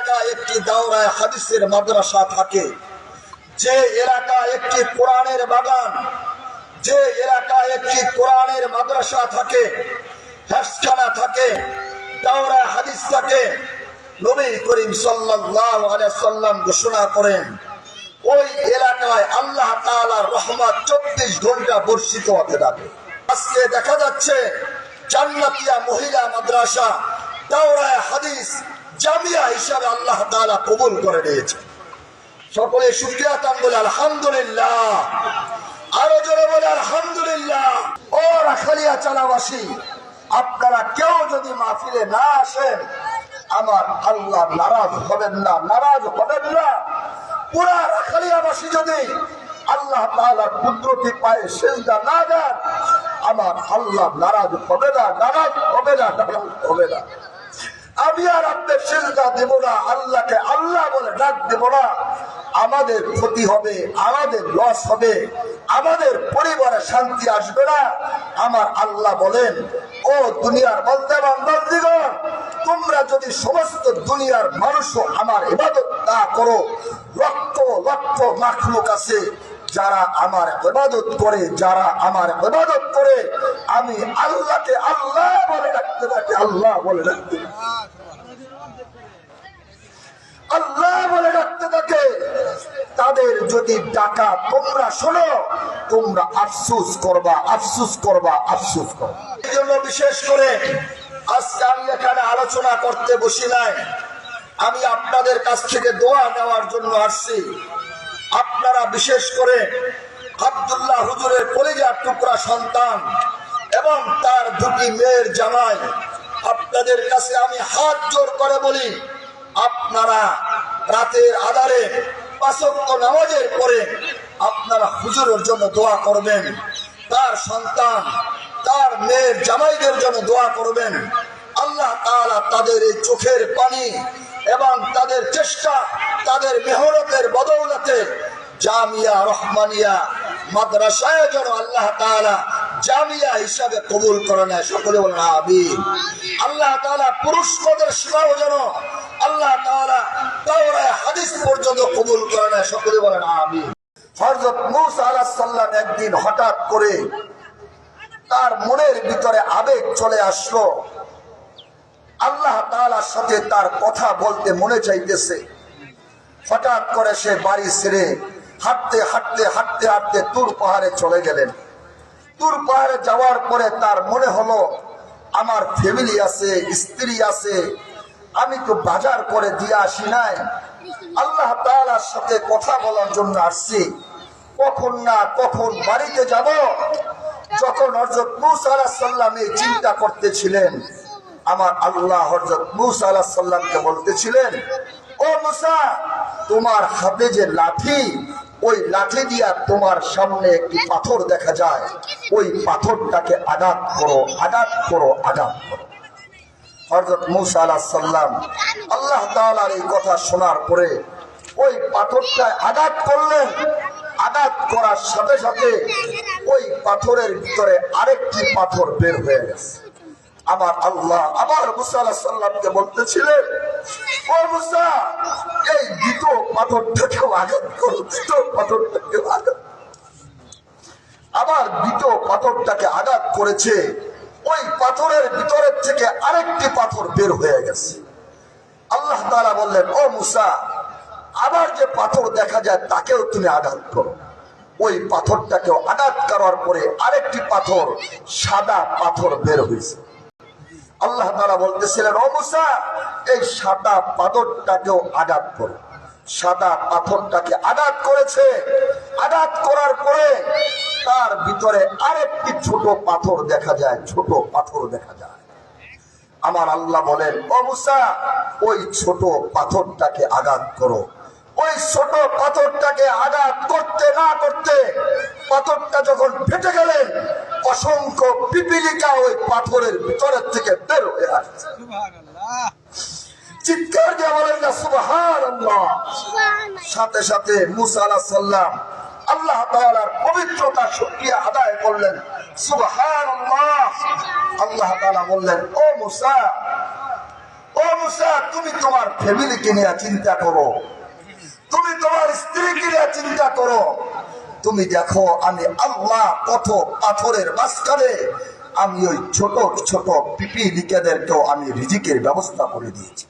এলাকায় একটি দাওরায়ে হাদিসের মাদ্রাসা থাকে, যে এলাকায় একটি কোরআনের বাগান, যে এলাকায় একটি কোরআনের মাদ্রাসা থাকে, হেফজখানা থাকে, দাওরায়ে হাদিস থাকে, নবী করিম সাল্লাল্লাহু আলাইহি ওয়াসাল্লাম ঘোষণা করেন ওই এলাকায় আল্লাহ তাআলার রহমত 24 ঘন্টা বর্ষিত হতে থাকে। আজকে দেখা যাচ্ছে জান্নাতিয়া মহিলা মাদ্রাসা, দাওরায়ে হাদিস, জামিয়া হিসাবে আল্লাহ তাআলা কবুল করে নিয়েছে। সকলে শুকরিয়া তান বলে আলহামদুলিল্লাহ, আরো জোরে বলে আলহামদুলিল্লাহ। ও রাখালিয়া চালাবাসী, আপনারা কেউ যদি মাহফিলে না আসেন, আমার আল্লাহ নারাজ হবেন না, নারাজ হবেন না। পুরা রাখালিয়াবাসী যদি আল্লাহ তাআলার কুদরতি পায়ে সিজদা না দেন, আমার আল্লাহ নারাজ হবে না, নারাজ হবে না, নারাজ হবে না। আমি আর আপনার সিজদা দেব না, আল্লাহকে আল্লাহ বলে ডাক দেব না। আমাদের ক্ষতি হবে, আমাদের লস হবে, আমাদের পরিবারে শান্তি আসবে না। আমার আল্লাহ বলেন, ও দুনিয়ার বান্দা বান্দাগণ, তোমরা যদি সমস্ত দুনিয়ার মানুষও আমার ইবাদত না করো, লক্ষ লক্ষ মাখলুক আছে যারা আমার ইবাদত করে, যারা আমার ইবাদত করে, আমি আল্লাহকে আল্লাহ বলে ডাকতে থাকি, আল্লাহ বলে ডাকতে, আল্লাহ বলে ডাকতে থাকে। তাদের যদি ডাকা তোমরা শোনো, তোমরা আফসোস করবা, আফসোস করবা, আফসোস করবা। এই জন্য বিশেষ করে আজকে আমি এখানে আলোচনা করতে বসি নাই, আমি আপনাদের কাছ থেকে দোয়া নেওয়ার জন্য আসছি। আপনারা বিশেষ করে আব্দুল্লাহ হুজুরের কলিজার টুকরা সন্তান এবং তার দুটি মেয়ের জামাই, আপনাদের কাছে আমি হাত জোর করে বলি, আপনারা রাতের আধারে 5 ওয়াক্ত নামাজের পরে আপনারা হুজুরের জন্য দোয়া করবেন, তার সন্তান, তার মেয়ের জামাইদের জন্য দোয়া করবেন। আল্লাহ তাআলা তাদের এই চোখের পানি এবং তাদের চেষ্টা, তাদের মেহনতের বদৌলতে জামিয়া রহমানিয়া মাদ্রাসায় যেন আল্লাহ তাআলা জামিয়া হিসাবে কবুল করে নেয়। সকলে বলেন আমিন। আল্লাহ তাআলা পুরুষ পদের সীমাও যেন আল্লাহ তাআলা দাওরায়ে হাদিস পর্যন্ত কবুল করে নেয়। সকলে বলেন আমিন। হযরত মূসা আলাইহিস সালাম একদিন হঠাৎ করে তার মনের ভিতরে আবেগ চলে আসলো, আল্লাহ তাআলার সাথে তার কথা বলতে মনে চাইতেছে। হঠাৎ করে সে বাড়ি ছেড়ে হাঁটতে হাঁটতে হাঁটতে হাঁটতে তুর পাহাড়ে চলে গেলেন। তুর পাহাড়ে যাওয়ার পরে তার মনে হলো, আমার ফ্যামিলি আছে, স্ত্রী আছে, আমি তো বাজার করে দিয়ে আসি নাই, আল্লাহ তাআলার সাথে কথা বলার জন্য আসছি, কখন না কখন বাড়িতে যাব। যখন হযরত মূসা আলাইহিস সালাম এই চিন্তা করতেছিলেন, আমার আল্লাহ হযরত মূসা আলাইহিস সালামকে বলতেছিলেন, ও মূসা, তোমার হাতে যে লাঠি, ওই লাঠি দিয়া তোমার সামনে একটি পাথর দেখা যায়, ওই পাথরটাকে আঘাত করো, আঘাত করো, আঘাত করো। হযরত মূসা আলাইহিস সালাম আল্লাহ তাআলার এই কথা শোনার পরে ওই পাথরটায় আঘাত করলেন। আঘাত করার সাথে সাথে ওই পাথরের ভিতরে আরেকটি পাথর বের হয়ে গেছে। আমার আল্লাহ আবার মূসা আলাইহিস সালামকে বলতেছিলেন, ও মূসা, এই দ্বিতীয় পাথরটাকেও আঘাত করো, দ্বিতীয় পাথরটাকেও আঘাত। আবার দ্বিতীয় পাথরটাকে আঘাত করেছে, ওই পাথরের ভিতরের থেকে আরেকটি পাথর বের হয়ে গেছে। আল্লাহ তাআলা বললেন, ও মূসা, আবার যে পাথর দেখা যায় তাকেও তুমি আঘাত করো। ওই পাথরটাকেও আঘাত করার পরে আরেকটি পাথর, সাদা পাথর বের হয়েছে। আল্লাহ তাআলা বলতেছিলেন, ও মূসা, এই সাদা পাথরটাকেও আঘাত করো। সাদা পাথরটাকে আঘাত করেছে। আঘাত করার পরে তার ভিতরে আরেকটি ছোট পাথর দেখা যায়, ছোট পাথর দেখা যায়। আমার আল্লাহ বলেন, ও মূসা, ওই ছোট পাথরটাকে আঘাত করো। ওই ছোট পাথরটাকে আঘাত করতে না করতে পাথরটা যখন ফেটে গেলেন, অসংখ্য পিপিলিকা ওই পাথরের ভিতরের থেকে বের হয়ে আসছে। চিৎকার দিয়ে বলেন না সুবহানাল্লাহ। সাথে সাথে মূসা আলাইহিস সালাম আল্লাহ তাআলার পবিত্রতা শুকরিয়া আদায় করলেন, সুবহানাল্লাহ। আল্লাহ তাআলা বললেন, ও মূসা, ও মুসা, তুমি তোমার ফ্যামিলিকে নিয়ে চিন্তা করো, তুমি তোমার স্ত্রীকে নিয়ে চিন্তা করো। তুমি দেখো আমি আল্লাহ কত পাথরের মাঝখানে আমি ওই ছোট ছোট পিপিলিকেদেরকেও আমি রিজিকের ব্যবস্থা করে দিয়েছি।